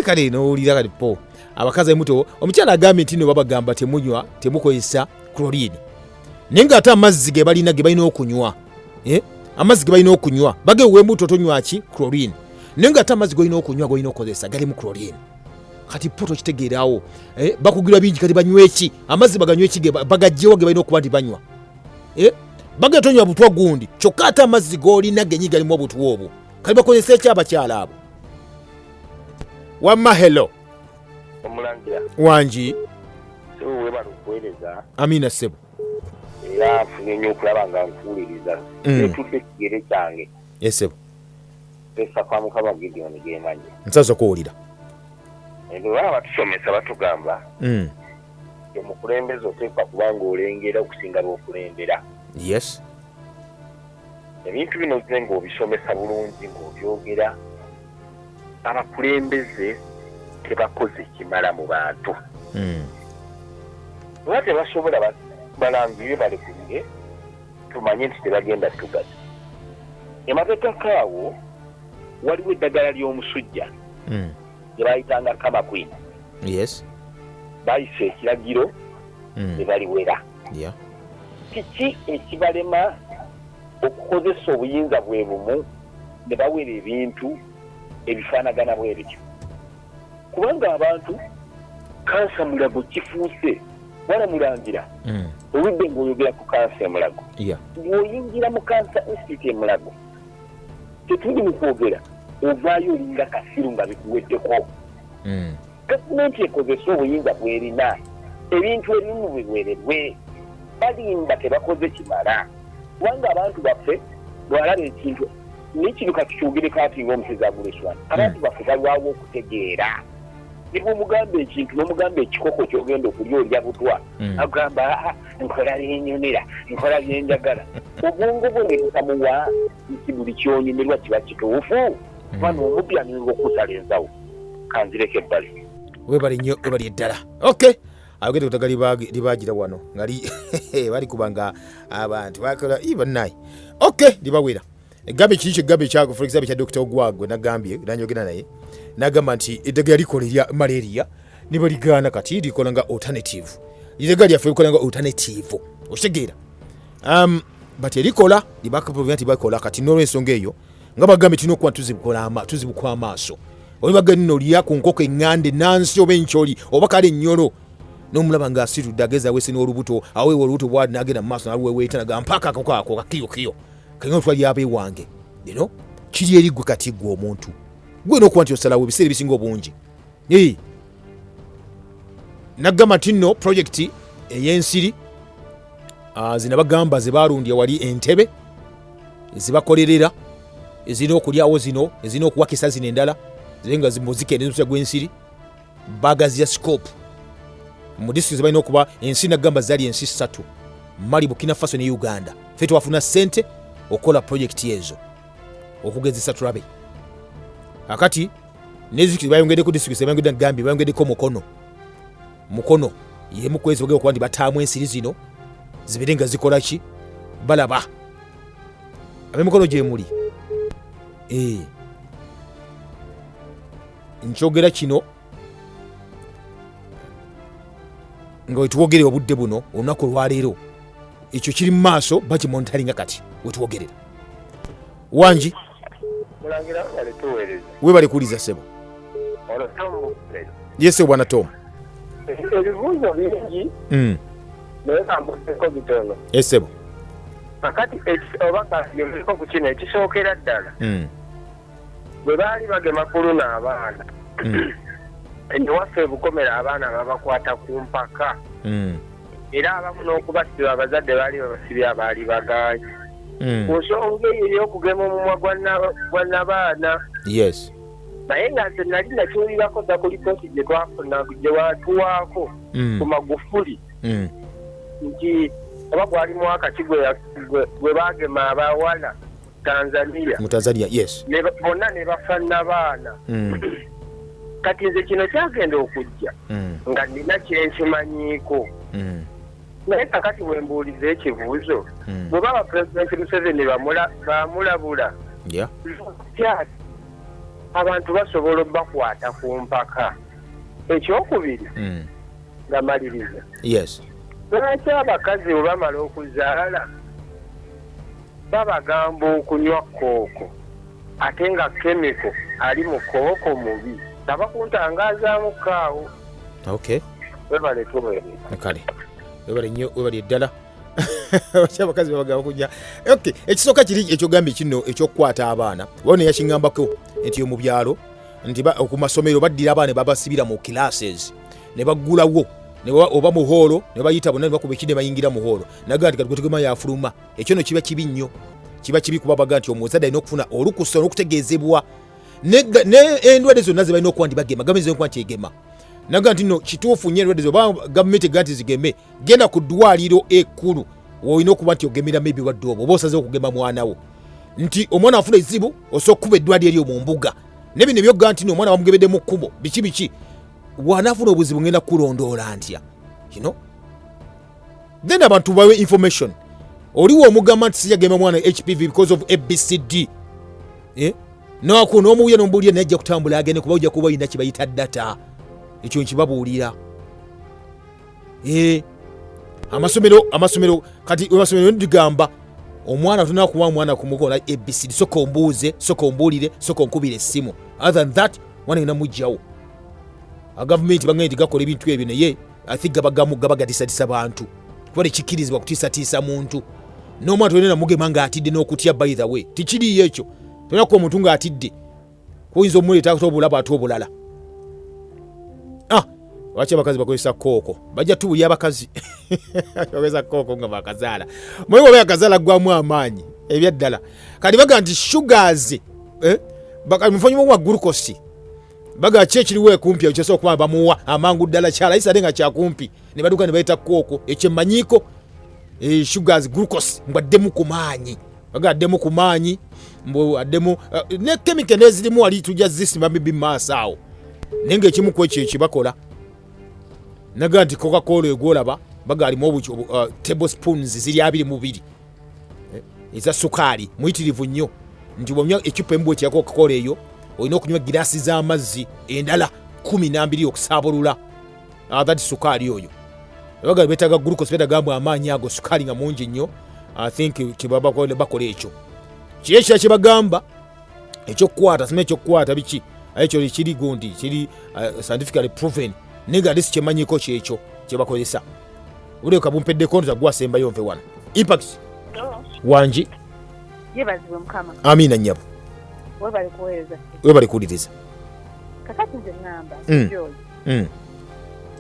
kale nowulira kale po abakazi embuto omukyala agambye nti no babagamba temukozesa chlorine nenga ate amazzi ge balina okunywa amazzi ge balina okunywa bagewe embuto tonywa ki chlorine nenga ate amazzi golina okunywa golina okozesa gali mu chlorine kati poto kitegeerawo bakugirwa bingi kati banywe eki amazzi baganywe eki bagajjewo ge balina okuba nti banywa bagatonywa butwa gundi kyokka ate amazzi golina genyi galimu obutwa obwo kali bakozesa eki abakyala abo. Wamma hello
omulangira
wangi
siwe webala okuweereza
amina sebo
era nfunye nnyo okulaba nga nkuwuliriza etuufu ekigere kyange
sebo
esa kwa Mukama Gideon gemanyi
nsaza kuwulira
baba batusomesa batugamba omukulembeze oteekwa kubanga olengera okusinga lw'okulembera.
Yes
ebintu bino ze ng'obisomesa bulungi ng'obyogera abakulembeze tebakoze kimala mu bantu oba tebasobola balangire balekulire tumanye nti tebagenda tugaza. Emateekakaawo waliwo eddagala ly'omusujja gye bayitanga kamakwina.
Yes
bayise ekiragiro ne baliwera. Kiki ekibalema okukozesa obuyinza bwe bumu ne bawera ebintu ebifaanagana bwe bityo? Kubanga abantu kansa mulago kifuuse wala mulangira
oludde ng'oyogera ku kansa emulago bw'oyingira mu kansa institute emulago tetuli mu kwogera ovaayo olinga kasiru nga bikuweddeko gavumenti ekozesa obuyinza bwerina ebintu ebimu biwerebwe balimba tebakoze kimala kubanga abantu baffe bwalaba ekintu n'ekino kakikyogere ati ng'omusezi aguleswana abantu baffe balwawo okutegeera nibwe omugamba ekintu n'omugamba ekikoko kyogenda okulya olya butwa agamba nkola byenyumira nkola byenjagala obwongo bwe ne bukamuwa nti buli kyonyumirwa kiba kituufu kubanga omupya ninga okusala ensawo kanzireko ebbali
webali nnyo webali eddala okay agende kutaga libagira wano nga bali kubanga abantu bakola bannayi okay libawera egambe kiki egambe kyako for example kya Dr. Ogwagwe nagambye nanjogera naye nagamba nti eddagala likola lya malaria nibaligana kati likola nga alternative eddagala lyaffe likola nga alternative okitegeera but erikola libakaprovinti bakola kati n'olwensonga eyo nga bagambe tulina okuba tuzibukwa amaaso oli bagenda nno lya ku nkoko eŋŋande nansi oba enkyoli oba kale ennyolo n'omulaba ng'asitudde ageza wese n'olubuto aweewa olubuto bwadi n'agenda mu maaso naluweweeta naga mpaka akako ako kakiyokiyo kayina otwali abeewange lino kiri eri gwe kati gwe omuntu gwe n'okuba nti osalawo ebiseera ebisinga obungi nagamba nti nno projekiti ey'ensiri zina bagamba ze balundya wali Entebbe ezibakolerera ezirina okulyawo zino ezirina okuwakisa zino endala zirenga zimuzikende n'omutya gw'ensiri bagazya scope mu district balina okuba ensi nagamba zali ensi 3 Mali, Burkina Faso ne Uganda ffe twafuna ssente okola projekiti ezo okugezesa tulabe akati nezikiti bayongedde ku district bayongedde Gambia bayongeddeko mukono yemu kwezi bagenda okuba nti bataamu ensiri zino zibere nga zikola ki balaba ab'emikono gye muli nkyogera kino nga wetuwogerera obudde buno olunaku olwaleero ekyo kiri mu maaso bakimonitalinga kati wetuwogerera wangi webale kuwuliza ssebo yese bwana Tom
ebibuuzo bingi naye kambuddeko bitono
esebo
akati oba kayomereko ku kino ekisookera ddala bwe baali bagema kuluna abaana ewaffe ebukomera abaana babakwata ku mpaka era abamu n'okubasiba abazadde baali babasibye abaali baganye ku nsonga eyo ey'okugema omumwa gwa nabaana
yes
naye nga nze nali nakiwulirako dda ku lipooti gye twafuna gye watuwaako ku Magufuli nti oba gwali mwaka ki gwe bagema abawala mu Tanzania
yes
bonna ne bafa nabaana kati nze kino kyagenda okujja nga nina kyenkimanyiiko naye kakati wembuuliza ekibuuzo bweba abapulezidenti Museveni bamulabula kyati abantu basobola obbakwata ku mpaka ekyokubiri nga maliriza
yes
lwaki abakazi bwe bamala okuzaala babagamba okunywa kooko ate nga kemiko ali mu kooko mubi tabakuntangazaamukkaawo
okay
webale tuwere
kale webale nnyo webale eddala lwaki abakazi babagamba okunywa okay ekisooka kiri ekyogambye kino ekyokukwata abaana wano yakingambako nti mu byalo nti ku masomero baddira abaana babasibira mu classes ne baggulawo oba mu holo ne bayita bonna ne bakuba ekide bayingira mu holo naga nti katigema yafuluma ekyo no kiba kibi nnyo kiba kibi kuba baga nti omuzadde alina okufuna olukusa n'okutegeezebwa ne endwadde zonna ze balina okuba nti bagema gavumenti okuba nti egema naga nti no kituufu nnyo endwadde oba gavumenti egamba nti zigeme genda ku ddwaliro ekkulu olina okuba nti ogemera maybe wadde oba osaze okugema mwana wo nti omwana afuna ezibu osobola okukuba eddwaliro eryo mu mbuga nebino ebyogga nti omwana bamugebedde mu kkubo biki wanaafuna obuzibu ngenda kulondoola ntya then abantu bawe information oliwo omugamba nti sijagema mwana HPV because of ABCD n'omuwuya n'omubuulira najja kutambula agende kuba ojja kuba olina kibayita data ekyo nkibabuulira amasomero kati amasomero ndigamba omwana tulina kuwa omwana kumukola ABCD soka ombuuze soka ombuulire soka onkubira essimu other than that mwana ngenda mujjawo agavumenti bagenda nti gakola ebintu ebyo naye I think gabagamu gabagadisadisa bantu kuba tekikirizibwa kutiisatiisa muntu n'omwana tolina namugema ng'atidde n'okutya by the way tikiriyo ekyo tolina kuba omuntu ng'atidde kuyinza omuleeta obulaba ate obulala lwaki abakazi bakozesa kooko bajja tubuli abakazi bakozesa kooko nga bakazaala mwe bwe akazaala gwamu amaanyi ebyaddala kati baga nti sugars mufanyimu wa glucose baga ki ekiriwo ekumpi ekyosobola okuba bamuwa amangu ddala kyalayisa ate nga kyakumpi ne baduka ne bayita kooko ekyemanyiiko sugars glucose mbwaddemu ku maanyi baga addemu ku maanyi mbu addemu ne kemike nezirimu wali tujja zisimba bibi maaso awo naye ng'ekimu ku ekyo ekibakola naga nti coca-cola egwolaba baga alimu tablespoons ziri 22 eza sukaali muyitirivu nnyo nti bwonywa ekyupa emu bwekya coca-cola eyo olina okunywa giraasi z'amazzi endala 12 okusaabulula that sukaali oyo baga betaga glucose betagamu amaanyi ago sukaali nga mungi nnyo I think bakola ekyo kiri ekira kyebagamba ekyokukwata sima ekyokukwata biki ekyo kiri gundi kiri scientifically proven nenga disi kyemanyiko kyekyo kyebakozesa uleka bumpedde konza gwasembayo nve wana impact wanji
yebazibwe mukama
amina nyabo webali kuwuliriza
kakati nze ngamba joy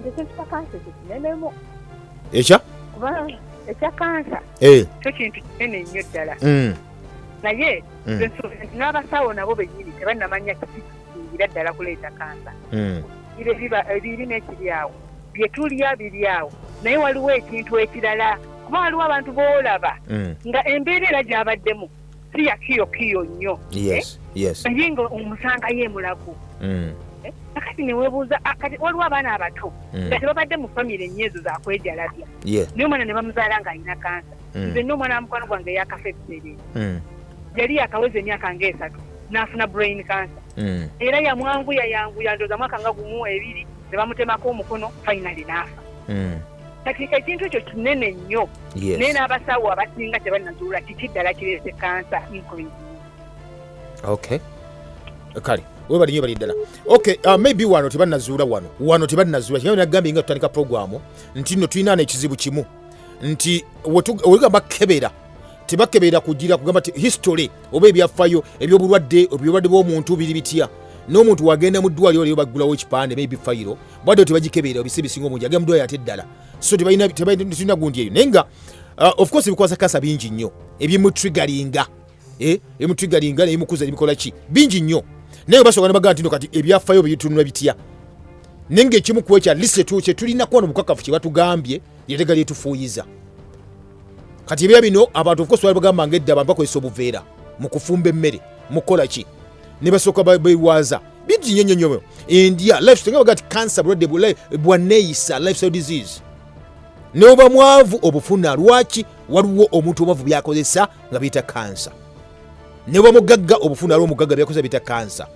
ndekintu kya kansa kinenemo ekya kansa kyo kintu kinene nnyo ddala naye n'abasawo nabo bennyini tebannamanya kisingira ddala kuleeta kansa ebirime ekiri awo byetulya biri awo naye waliwo ekintu ekirala kuba waliwo abantu boolaba nga embeera era gyabaddemu si ya kiyo nnyo naye nga omusanga yeemulago akati neweebuuza kati waliwo abaana abato nga tebabadde mu famire ennyo ezo zakwejalabya naye omwana ne bamuzaala ng'alina kansa nze n'omwana wa mukwano gwange yakafa ebiseera yali yakaweza emyaka nga 3 n'afuna brain cancer era yanguya ndooza mwaka nga gumu 2 ne bamutemako omukono finally n'afa kati ekintu ekyo kinene nnyo naye n'abasawo abasinga tebannazuula kiki ddala kireese kansa increase.
Okay kale webali nnyo bali ddala okay maybe wano tebannazuula wano tebannazuula kigamba nagambye nga tutandika programu nti nno tulina n'ekizibu kimu nti wegamba kebera tebakebera kugira kugamba ti history oba ebyaffayo ebyobulwadde bw'omuntu biri bitya n'omuntu wagenda mu ddwaliro lyo baggulawo ekipande maybe fayiro bwadde tebagikebeera ebisi bisinga omungi agenda mu ddwaliro ate ddala so tebalina gundi eyo naye nga of course ebikwasa kansa bingi nnyo ebyemutrigalinga nebimukuza nebikola ki bingi nnyo naye basobola nebagaa nti no kati ebyaffayo byebitunula bitya naye ng'ekimu ku ekyo at least tulina kuba n'obukakafu kye batugambye lyetega lyetufuuyiza kati ebya bino abantu of course bali bagamba ng'edda abantu bakozesa obuveera mu kufumba emmere mukola ki ne basooka beerwaza bingi nnyo India lifestyle nga bagaa ti cancer bulwadde bwanneeyisa lifestyle disease n'oba mwavu obufuna lwaki waliwo omuntu omwavu byakozesa nga biyita cancer n'oba mugagga obufuna aliwo omugagga byakozesa biyita cancer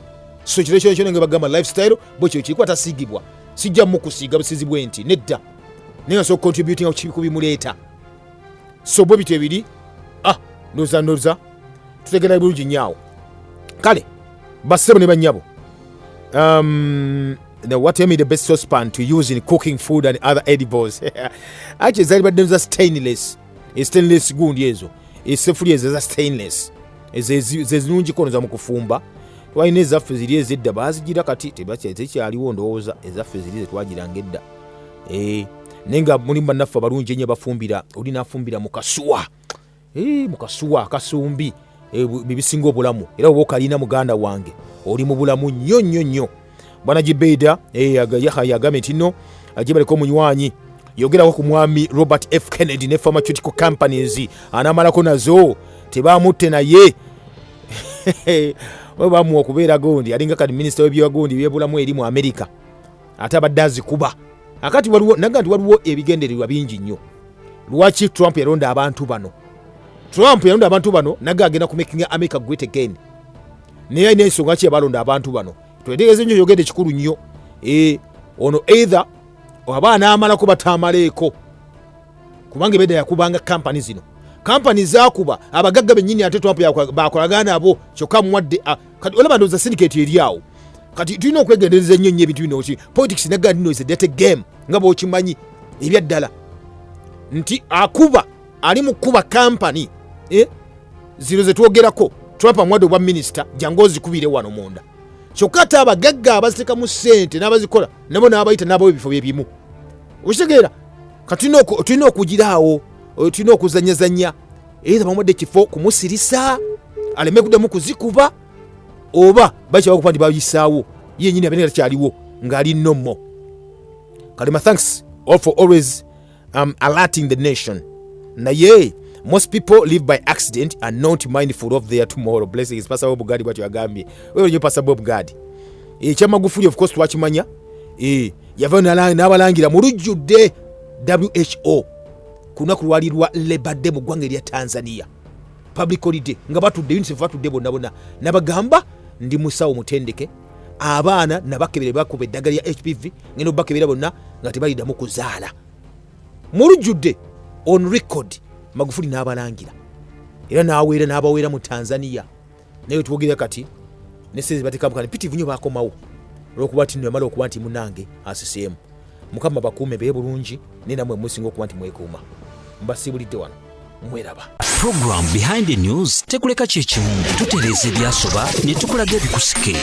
so kiro kyona nga bagamba lifestyle bwekyo kirikuba tasiigibwa sijja mukusiiga busizibwe nti nedda naye nga soka contributing ku bimuleeta so bwe bityo ebiri noza tutegera bulungi nnyo kale bassebo ne bannyabo what tell me the best saucepan to use in cooking food and other edibles actually zali badde za stainless gundi ezo esefuli ezo za stainless ezirungi kono za mukufumba twalina ezaffe ziri ezedda bazigira kati tekyaliwo ndowooza ezaffe ziri zetwagiranga edda naye nga mulimu bannaffe abalungi ennyo bafumbira oli nafumbira mukasuwa akasumbi bibisinga obulamu era oba okalina muganda wange oli mu bulamu nnyo bwana Gibeida yagambye nti nno agibaleko omunywanyi yogerako ku mwami Robert F. Kennedy ne pharmaceutical companies anamalako nazo tebamutte naye bamuwa okubeera gondi alinga kati minisita w'ebyogundi byebulamu eri mu America ate abadde azikuba akati naga nti waliwo ebigendererwa bingi nnyo lwaki Trump yalonda abantu bano naga agenda ku making America great again naye alina ensonga ki yabalonda abantu bano twetegeeze nnyo yogedde kikulu nnyo ono either aba anaamalako batamaleeko kubanga ebedda yakubanga kampani zino kampani zakuba abagagga bennyini ate Trump bakolagana nabo kyokka muwadde kati olaba ndowooza syndicate eri awo kati tulina okwegendereza nnyo ebintu bino ki politics naga ndino is a dirty game nga bw'okimanyi ebyaddala nti akuba ali mu kuba kampani zino ze twogerako twapa mwado bwa minisita jangu ozikubire wano munda kyokka ate abagagga abaziteka mu ssente n'abazikola nabo n'abayita n'abo ebifo byebimu okitegeera kati tulina okugiraawo tulina okuzanyazanya era bamwadde ekifo kumusirisa aleme kuddamu kuzikuba oba bakyabakuba nti bayisaawo yenyini abeera takyaliwo ng'ali nnommo kalima thanks all for always alerting the nation naye most people live by accident and not mindful of their tomorrow. Blessings Pastor Bob Gadi bwatyo agambye wewe Pastor Bob Gadi kya Magufuli of course twakimanya yava n'abalangira mu lujjudde WHO kunaku lwalirwa Labor Day mu ggwanga erya Tanzania public holiday nga batudde UNICEF batudde bonna nabagamba ndi musawo mutendeke abaana nabakebere bakuba eddagala lya HPV ngeno bakebera bonna nga tebaliddamu kuzaala mu lujjudde on record Magufuli n'abalangira era n'abaweera mu Tanzania naye twogera kati ne sezi batekambukana pitivu nnyo bakomawo olwokuba nti yamala okuba nti munange asisiemu mukama bakuume beye bulungi naye namwe musinga okuba nti mwekuuma mbasibulidde wano mweraba.
Program Behind the News tekuleka kyekimu tutereeza ebyasoba ne tukulaga ebikusike.